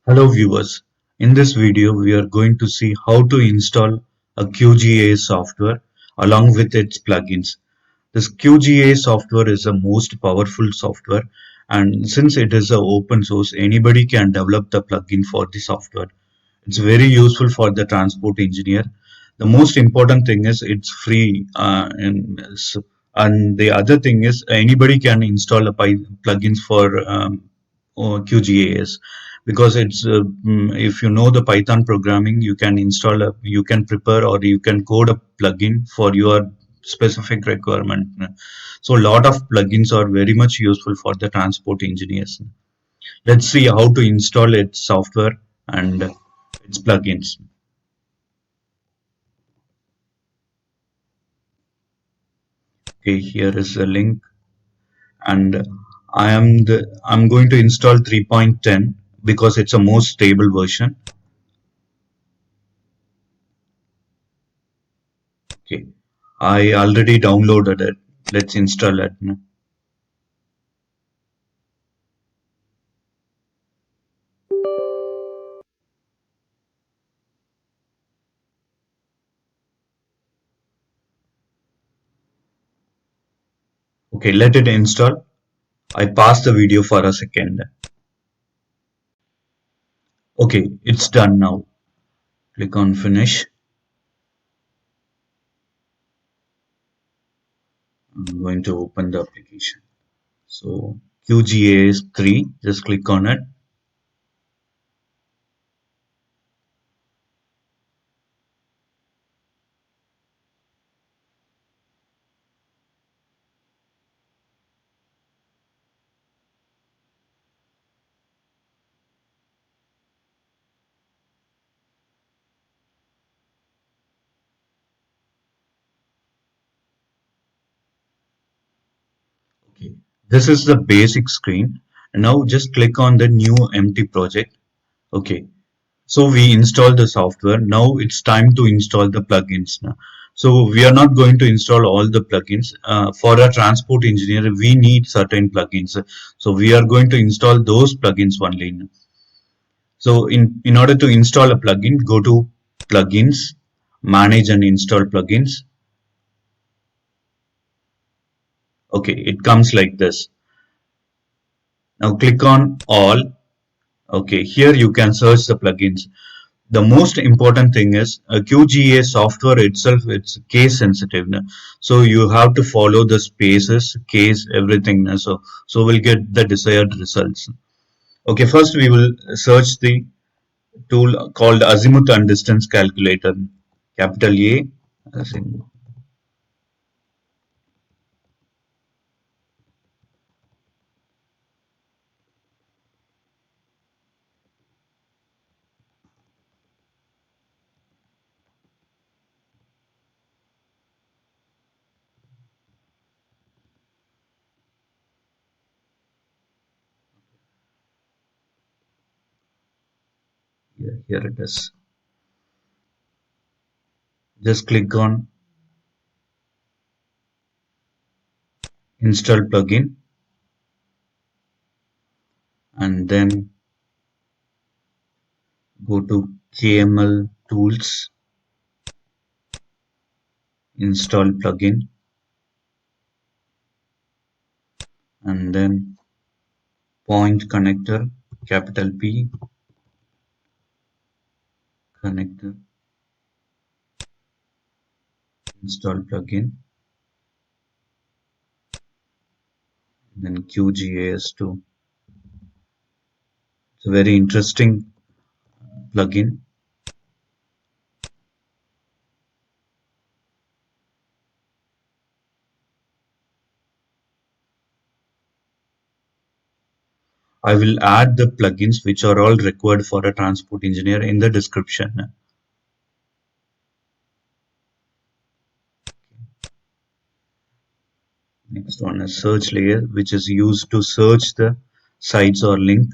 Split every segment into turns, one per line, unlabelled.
Hello viewers, in this video we are going to see how to install a QGIS software along with its plugins. This QGIS software is the most powerful software, and since it is a open source, anybody can develop the plugin for the software. It's very useful for the transport engineer. The most important thing is it's free, and the other thing is anybody can install a plugins for or QGIS because if you know the Python programming, you can you can prepare or you can code a plugin for your specific requirement. So a lot of plugins are very much useful for the transport engineers. Let's see how to install its software and its plugins. Okay, here is the link, and I'm going to install 3.10 because it's a most stable version. Okay, I already downloaded it. Let's install it now. Okay, let it install. I paused the video for a second. Okay, it's done now. Click on finish. I'm going to open the application. So QGIS 3, just click on it. Okay, this is the basic screen. Now just click on the new empty project. Okay, so we installed the software. Now it's time to install the plugins now. So we are not going to install all the plugins. For a transport engineer, we need certain plugins. So we are going to install those plugins only now. So in order to install a plugin, go to plugins, manage and install plugins. Okay, it comes like this. Now click on all. Okay, here you can search the plugins. The most important thing is QGIS software itself, it's case sensitive. So you have to follow the spaces, case, everything. So we'll get the desired results. Okay, first we will search the tool called Azimuth and Distance Calculator. Capital A, azimuth. Here it is. Just click on install plugin and then go to KML tools, install plugin, and then point connector, capital P, connector, install plugin, then QGIS2. It's a very interesting plugin. I will add the plugins which are all required for a transport engineer in the description. Next one is search layer, which is used to search the sites or link.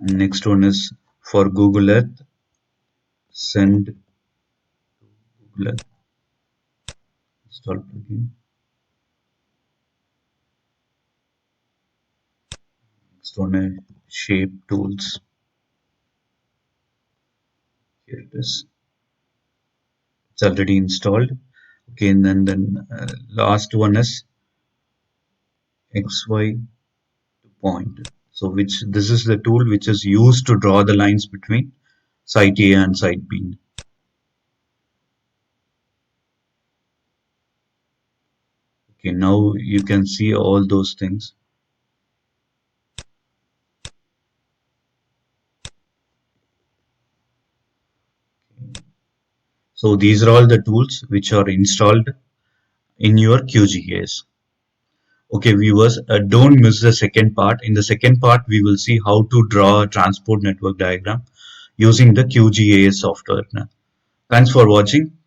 And next one is for Google Earth, send install plugin. Next one, shape tools. Here it is. It's already installed. Okay, and then last one is XY point. So which this is the tool which is used to draw the lines between site A and site B. Okay, now you can see all those things. So these are all the tools which are installed in your QGIS. Okay, viewers, don't miss the second part. In the second part, we will see how to draw a transport network diagram using the QGIS software. Thanks for watching.